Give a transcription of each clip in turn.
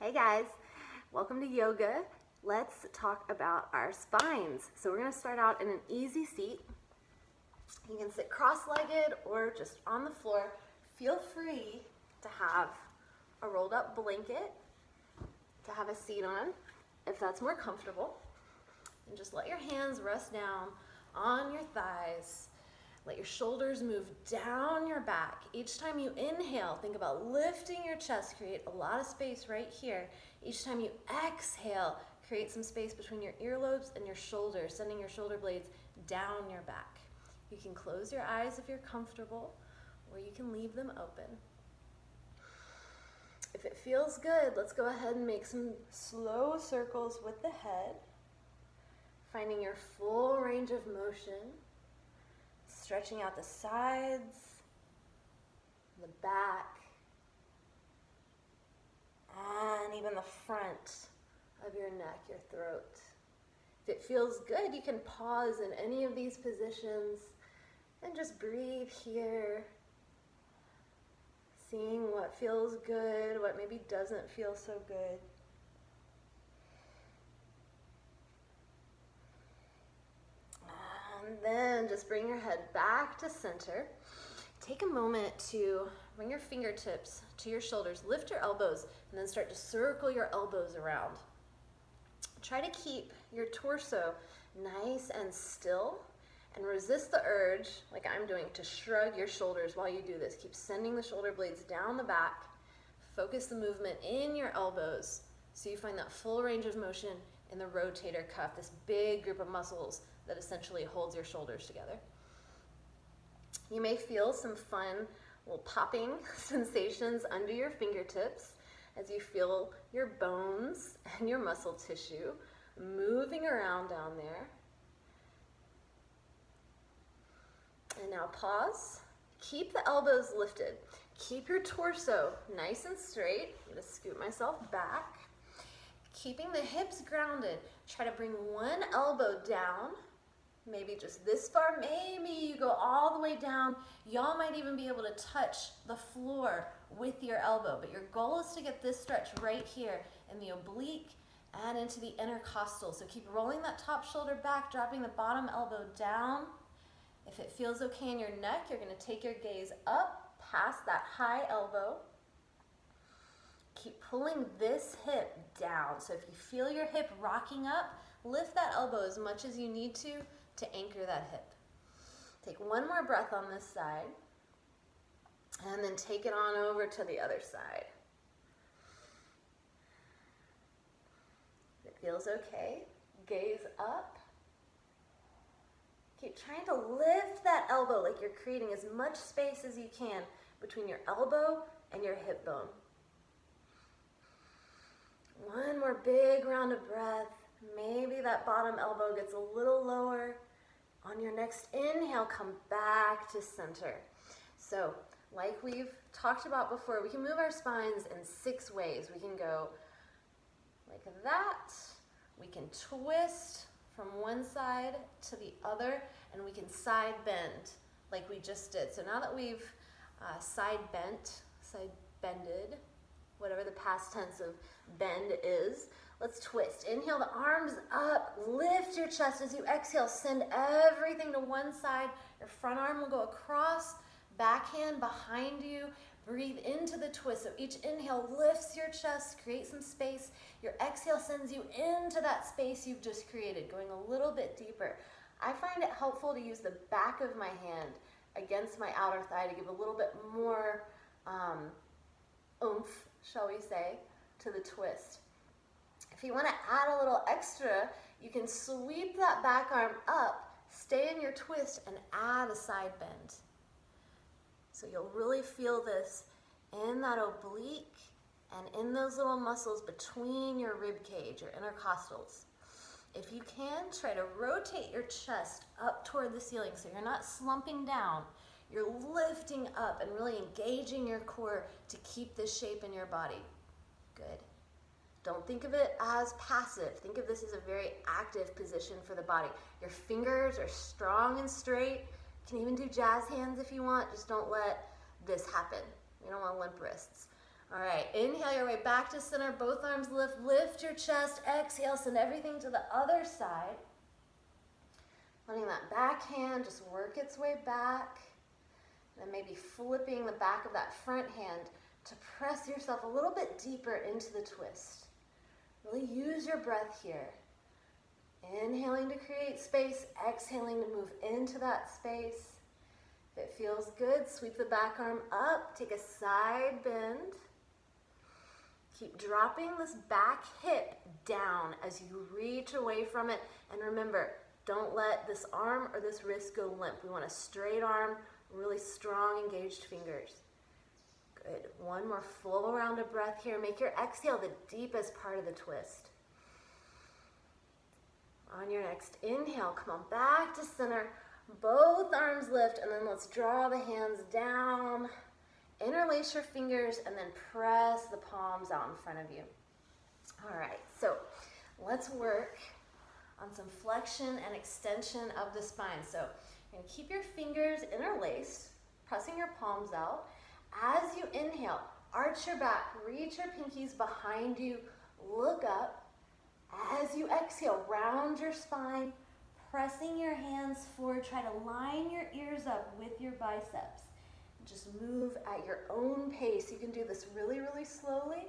Hey guys, welcome to yoga. Let's talk about our spines. So we're going to start out in an easy seat. You can sit cross-legged or just on the floor. Feel free to have a rolled up blanket to have a seat on if that's more comfortable. And just let your hands rest down on your thighs. Let your shoulders move down your back. Each time you inhale, think about lifting your chest. Create a lot of space right here. Each time you exhale, create some space between your earlobes and your shoulders, sending your shoulder blades down your back. You can close your eyes if you're comfortable, or you can leave them open. If it feels good, let's go ahead and make some slow circles with the head, finding your full range of motion. Stretching out the sides, the back, and even the front of your neck, your throat. If it feels good, you can pause in any of these positions and just breathe here, seeing what feels good, what maybe doesn't feel so good. And then just bring your head back to center. Take a moment to bring your fingertips to your shoulders, lift your elbows, and then start to circle your elbows around. Try to keep your torso nice and still and resist the urge, like I'm doing, to shrug your shoulders while you do this. Keep sending the shoulder blades down the back. Focus the movement in your elbows so you find that full range of motion in the rotator cuff, this big group of muscles that essentially holds your shoulders together. You may feel some fun little popping sensations under your fingertips as you feel your bones and your muscle tissue moving around down there. And now pause. Keep the elbows lifted. Keep your torso nice and straight. I'm going to scoot myself back. Keeping the hips grounded. Try to bring one elbow down. Maybe just this far, maybe you go all the way down. Y'all might even be able to touch the floor with your elbow, but your goal is to get this stretch right here in the oblique and into the intercostal. So keep rolling that top shoulder back, dropping the bottom elbow down. If it feels okay in your neck, you're going to take your gaze up past that high elbow. Keep pulling this hip down. So if you feel your hip rocking up, lift that elbow as much as you need to anchor that hip. Take one more breath on this side, and then take it on over to the other side. If it feels okay, gaze up. Keep trying to lift that elbow like you're creating as much space as you can between your elbow and your hip bone. One more big round of breath. Maybe that bottom elbow gets a little lower. On your next inhale, come back to center. So, like we've talked about before, we can move our spines in 6 ways. We can go like that. We can twist from one side to the other, and we can side bend like we just did. So now that we've side bended, whatever the past tense of bend is, let's twist. Inhale the arms up, lift your chest. As you exhale, send everything to one side. Your front arm will go across, backhand behind you. Breathe into the twist. So each inhale lifts your chest, create some space. Your exhale sends you into that space you've just created, going a little bit deeper. I find it helpful to use the back of my hand against my outer thigh to give a little bit more oomph, shall we say, to the twist. If you want to add a little extra, you can sweep that back arm up, stay in your twist, and add a side bend. So you'll really feel this in that oblique and in those little muscles between your rib cage, your intercostals. If you can, try to rotate your chest up toward the ceiling so you're not slumping down. You're lifting up and really engaging your core to keep this shape in your body. Good. Don't think of it as passive. Think of this as a very active position for the body. Your fingers are strong and straight. You can even do jazz hands if you want. Just don't let this happen. You don't want limp wrists. All right, inhale your way back to center, both arms lift your chest, exhale, send everything to the other side. Letting that back hand just work its way back. And then maybe flipping the back of that front hand to press yourself a little bit deeper into the twist. Really use your breath here. Inhaling to create space, exhaling to move into that space. If it feels good, sweep the back arm up, take a side bend. Keep dropping this back hip down as you reach away from it. And remember, don't let this arm or this wrist go limp. We want a straight arm, really strong, engaged fingers. Good. One more full round of breath here. Make your exhale the deepest part of the twist. On your next inhale, come on back to center. Both arms lift, and then let's draw the hands down. Interlace your fingers, and then press the palms out in front of you. All right, so let's work on some flexion and extension of the spine. So you're going to keep your fingers interlaced, pressing your palms out. As you inhale, arch your back, reach your pinkies behind you, look up. As you exhale, round your spine, pressing your hands forward. Try to line your ears up with your biceps. Just move at your own pace. You can do this really, really slowly.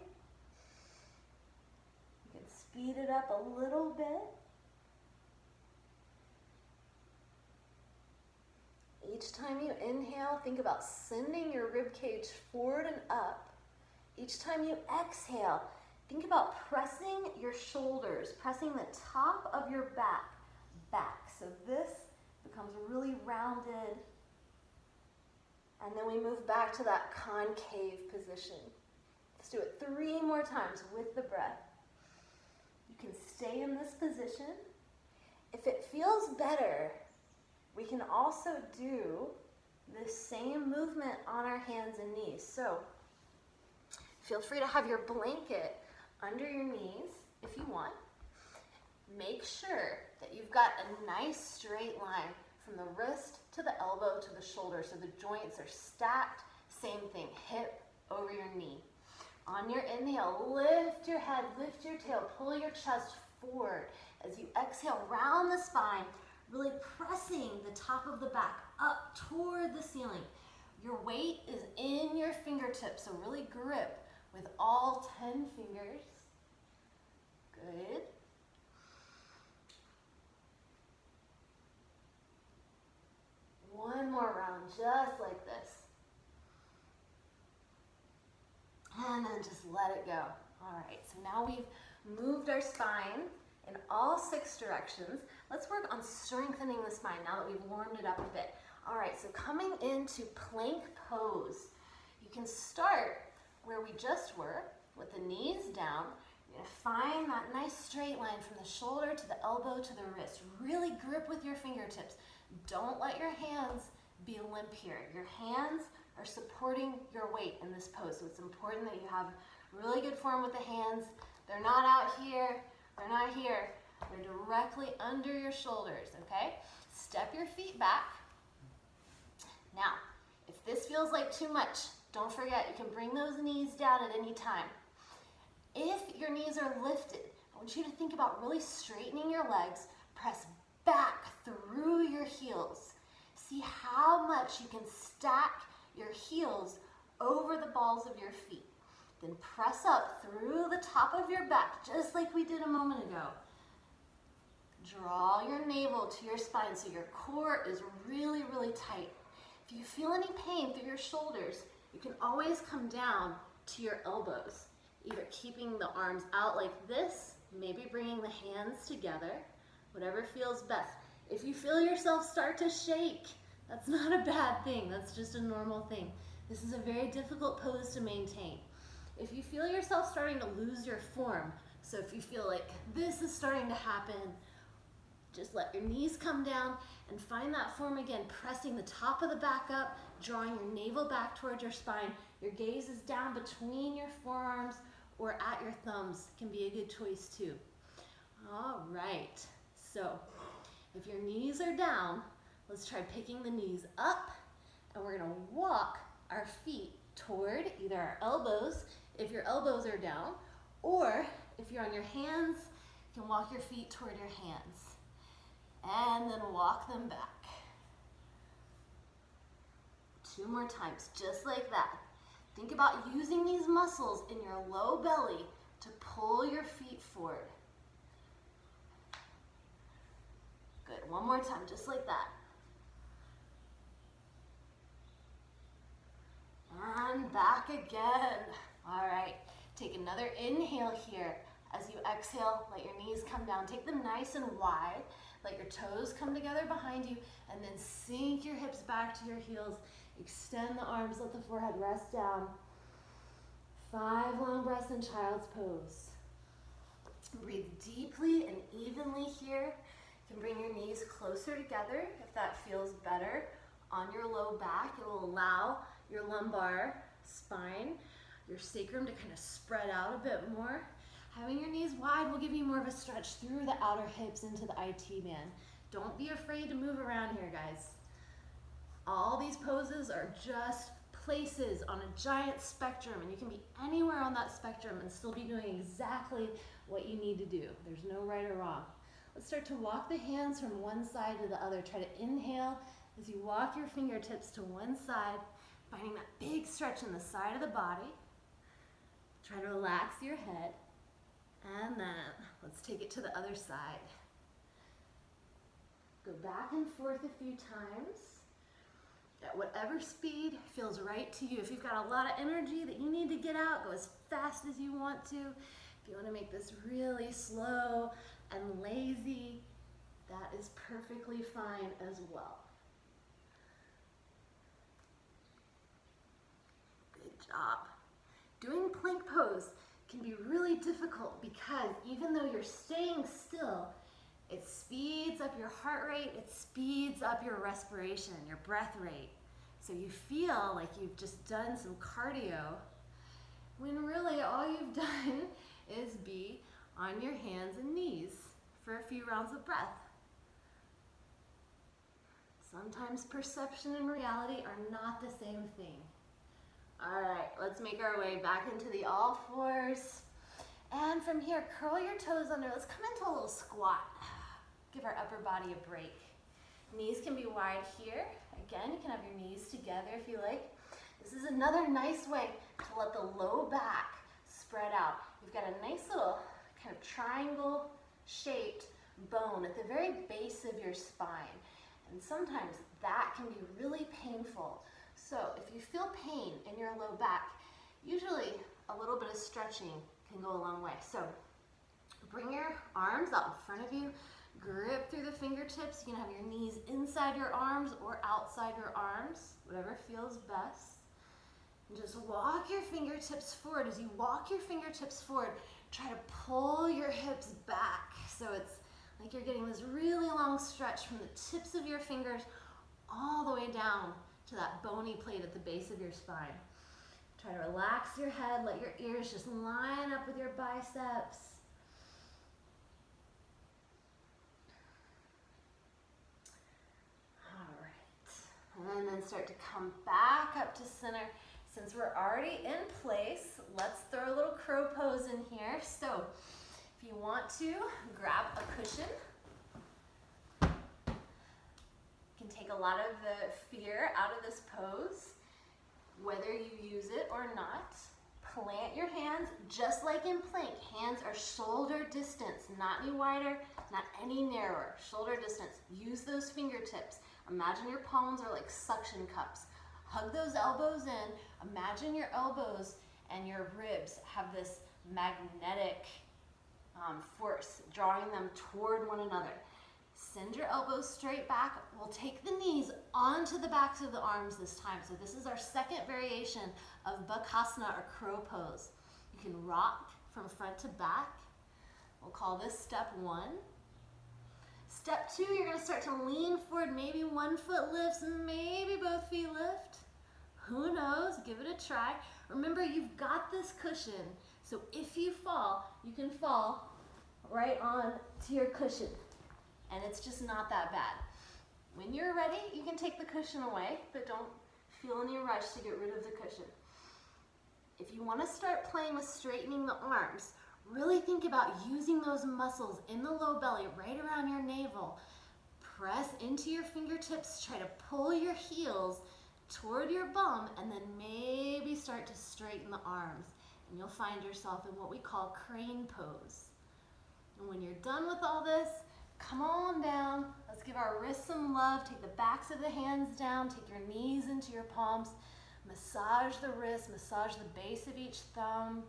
You can speed it up a little bit. Each time you inhale, think about sending your rib cage forward and up. Each time you exhale, think about pressing your shoulders, pressing the top of your back. So this becomes really rounded. And then we move back to that concave position. Let's do it 3 more times with the breath. You can stay in this position. If it feels better, we can also do the same movement on our hands and knees. So feel free to have your blanket under your knees if you want. Make sure that you've got a nice straight line from the wrist to the elbow to the shoulder, so the joints are stacked. Same thing, hip over your knee. On your inhale, lift your head, lift your tail, pull your chest forward. As you exhale, round the spine, really pressing the top of the back up toward the ceiling. Your weight is in your fingertips, so really grip with all 10 fingers. Good. One more round, just like this. And then just let it go. All right, so now we've moved our spine in all 6 directions. Let's work on strengthening the spine now that we've warmed it up a bit. All right, so coming into plank pose, you can start where we just were with the knees down. You're gonna find that nice straight line from the shoulder to the elbow to the wrist. Really grip with your fingertips. Don't let your hands be limp here. Your hands are supporting your weight in this pose, so it's important that you have really good form with the hands. They're not out here, they're not here. They're directly under your shoulders, okay? Step your feet back. Now, if this feels like too much, don't forget you can bring those knees down at any time. If your knees are lifted, I want you to think about really straightening your legs. Press back through your heels. See how much you can stack your heels over the balls of your feet. Then press up through the top of your back, just like we did a moment ago. Draw your navel to your spine so your core is really, really tight. If you feel any pain through your shoulders, you can always come down to your elbows, either keeping the arms out like this, maybe bringing the hands together, whatever feels best. If you feel yourself start to shake, that's not a bad thing. That's just a normal thing. This is a very difficult pose to maintain. If you feel yourself starting to lose your form, so if you feel like this is starting to happen, just let your knees come down and find that form again, pressing the top of the back up, drawing your navel back towards your spine. Your gaze is down between your forearms or at your thumbs. Can be a good choice too. All right, so if your knees are down, let's try picking the knees up, and we're gonna walk our feet toward either our elbows if your elbows are down, or if you're on your hands, you can walk your feet toward your hands. And then walk them back. 2 more times, just like that. Think about using these muscles in your low belly to pull your feet forward. Good, 1 more time, just like that. And back again. All right, take another inhale here. As you exhale, let your knees come down. Take them nice and wide. Let your toes come together behind you, and then sink your hips back to your heels. Extend the arms, let the forehead rest down. 5 long breaths in child's pose. Breathe deeply and evenly here. You can bring your knees closer together if that feels better. On your low back, it will allow your lumbar spine, your sacrum to kind of spread out a bit more. Having your knees wide will give you more of a stretch through the outer hips into the IT band. Don't be afraid to move around here, guys. All these poses are just places on a giant spectrum, and you can be anywhere on that spectrum and still be doing exactly what you need to do. There's no right or wrong. Let's start to walk the hands from one side to the other. Try to inhale as you walk your fingertips to one side, finding that big stretch in the side of the body. Try to relax your head. And then let's take it to the other side. Go back and forth a few times at whatever speed feels right to you. If you've got a lot of energy that you need to get out, go as fast as you want to. If you want to make this really slow and lazy, that is perfectly fine as well. Good job. Doing plank pose can be really difficult because even though you're staying still, it speeds up your heart rate, it speeds up your respiration, your breath rate. So you feel like you've just done some cardio, when really all you've done is be on your hands and knees for a few rounds of breath. Sometimes perception and reality are not the same thing. All right, let's make our way back into the all fours. And from here, curl your toes under. Let's come into a little squat. Give our upper body a break. Knees can be wide here. Again, you can have your knees together if you like. This is another nice way to let the low back spread out. You've got a nice little kind of triangle shaped bone at the very base of your spine. And sometimes that can be really painful. So if you feel pain in your low back, usually a little bit of stretching can go a long way. So bring your arms out in front of you, grip through the fingertips. You can have your knees inside your arms or outside your arms, whatever feels best. And just walk your fingertips forward. As you walk your fingertips forward, try to pull your hips back. So it's like you're getting this really long stretch from the tips of your fingers all the way down to that bony plate at the base of your spine. Try to relax your head, let your ears just line up with your biceps. All right, and then start to come back up to center. Since we're already in place, let's throw a little crow pose in here. So if you want to, grab a cushion. You can take a lot of the fear out of this pose, whether you use it or not. Plant your hands just like in plank. Hands are shoulder distance, not any wider, not any narrower. Shoulder distance. Use those fingertips. Imagine your palms are like suction cups. Hug those elbows in. Imagine your elbows and your ribs have this magnetic force drawing them toward one another. Send your elbows straight back. We'll take the knees onto the backs of the arms this time. So this is our second variation of Bakasana or crow pose. You can rock from front to back. We'll call this step 1. Step 2, you're going to start to lean forward. Maybe one foot lifts, maybe both feet lift. Who knows? Give it a try. Remember, you've got this cushion. So if you fall, you can fall right on to your cushion. And it's just not that bad. When you're ready, you can take the cushion away, but don't feel any rush to get rid of the cushion. If you want to start playing with straightening the arms, really think about using those muscles in the low belly, right around your navel. Press into your fingertips, try to pull your heels toward your bum, and then maybe start to straighten the arms. And you'll find yourself in what we call crane pose. And when you're done with all this, come on down. Let's give our wrists some love. Take the backs of the hands down. Take your knees into your palms. Massage the wrists, massage the base of each thumb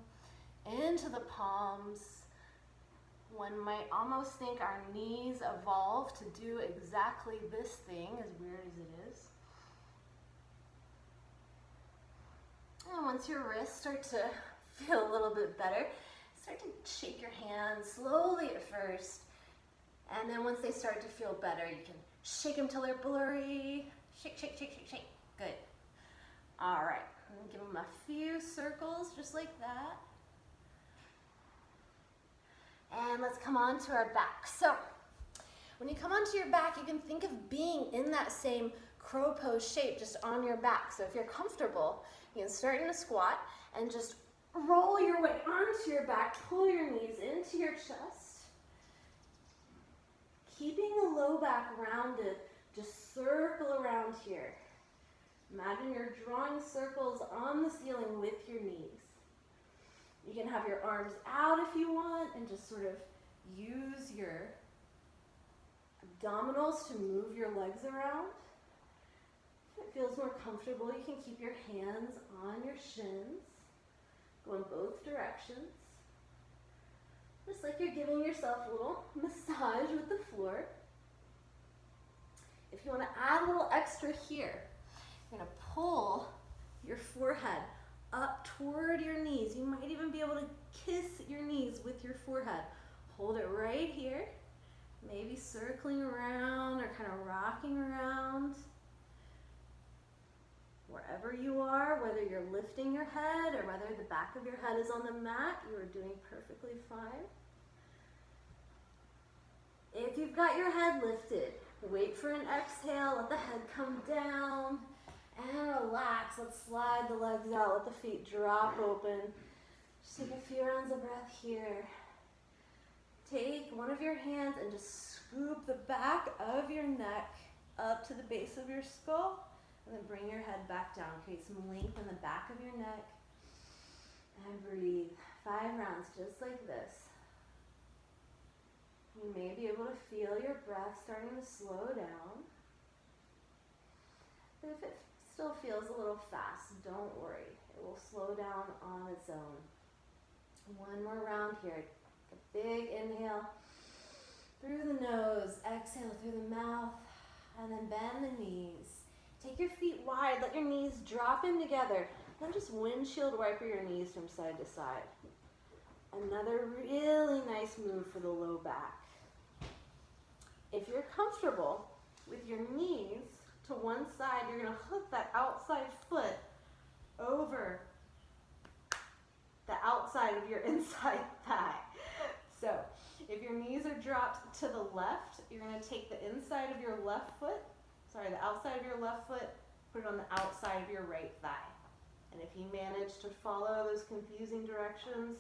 into the palms. One might almost think our knees evolved to do exactly this thing, as weird as it is. And once your wrists start to feel a little bit better, start to shake your hands slowly at first. And then once they start to feel better, you can shake them till they're blurry. Shake, shake, shake, shake, shake. Good. All right, give them a few circles just like that. And let's come on to our back. So when you come onto your back, you can think of being in that same crow pose shape, just on your back. So if you're comfortable, you can start in a squat and just roll your way onto your back, pull your knees into your chest. Keeping the low back rounded, just circle around here. Imagine you're drawing circles on the ceiling with your knees. You can have your arms out if you want and just sort of use your abdominals to move your legs around. If it feels more comfortable, you can keep your hands on your shins, go in both directions. Just like you're giving yourself a little massage with the floor. If you want to add a little extra here, you're going to pull your forehead up toward your knees. You might even be able to kiss your knees with your forehead. Hold it right here, maybe circling around or kind of rocking around. Wherever you are, whether you're lifting your head or whether the back of your head is on the mat, you are doing perfectly fine. If you've got your head lifted, wait for an exhale, let the head come down. And relax. Let's slide the legs out. Let the feet drop open. Just take a few rounds of breath here. Take one of your hands and just scoop the back of your neck up to the base of your skull. And then bring your head back down. Create some length in the back of your neck. And breathe. 5 rounds just like this. You may be able to feel your breath starting to slow down. But if it still feels a little fast, don't worry. It will slow down on its own. One more round here. A big inhale through the nose, exhale through the mouth, and then bend the knees. Take your feet wide, let your knees drop in together. Then just windshield wiper your knees from side to side. Another really nice move for the low back. If you're comfortable with your knees to one side, you're going to hook that outside foot over the outside of your inside thigh. So if your knees are dropped to the left, you're going to take the inside of your left foot, the outside of your left foot, put it on the outside of your right thigh. And if you manage to follow those confusing directions,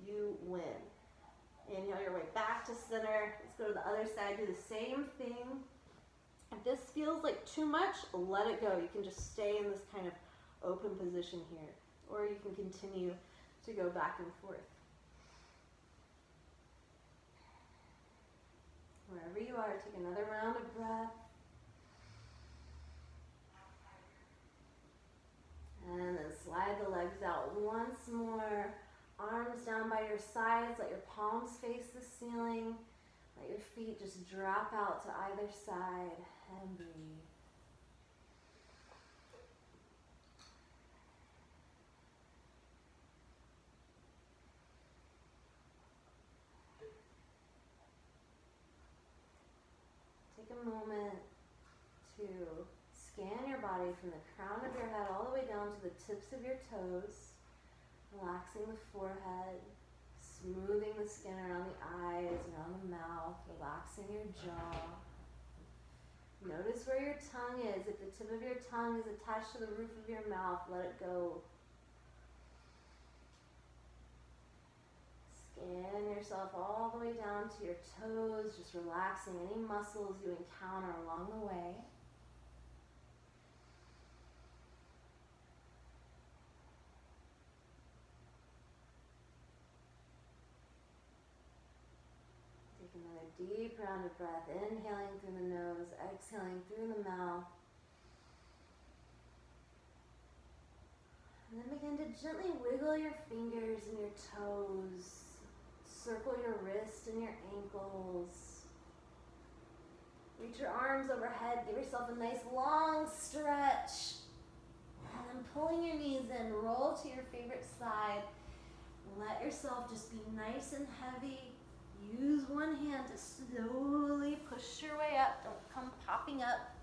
you win. Inhale your way back to center. Let's go to the other side, do the same thing. If this feels like too much, let it go. You can just stay in this kind of open position here, or you can continue to go back and forth. Wherever you are, take another round of breath. And then slide the legs out once more. Arms down by your sides. Let your palms face the ceiling. Let your feet just drop out to either side and breathe. Take a moment to scan your body from the crown of your head all the way down to the tips of your toes, relaxing the forehead, smoothing the skin around the eyes, around the mouth, relaxing your jaw. Notice where your tongue is. If the tip of your tongue is attached to the roof of your mouth, let it go. yourself all the way down to your toes, just relaxing any muscles you encounter along the way. Take another deep round of breath, inhaling through the nose, exhaling through the mouth. And then begin to gently wiggle your fingers and your toes. Circle your wrists and your ankles. Reach your arms overhead. Give yourself a nice long stretch. And then pulling your knees in, roll to your favorite side. Let yourself just be nice and heavy. Use one hand to slowly push your way up. Don't come popping up.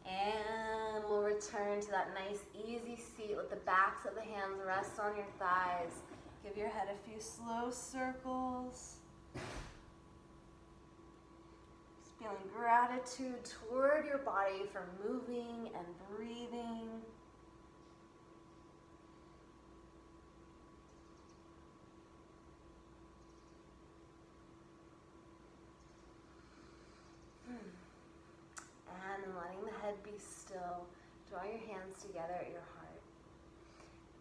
And we'll return to that nice easy seat. Let the backs of the hands rest on your thighs. Give your head a few slow circles. Just feeling gratitude toward your body for moving and breathing. And then letting the head be still. Draw your hands together at your heart.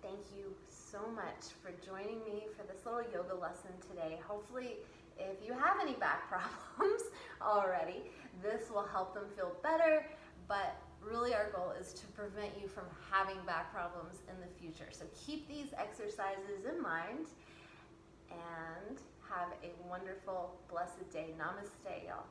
Thank you so much for joining me for this little yoga lesson today. Hopefully, if you have any back problems already, this will help them feel better, but really our goal is to prevent you from having back problems in the future. So keep these exercises in mind and have a wonderful, blessed day. Namaste, y'all.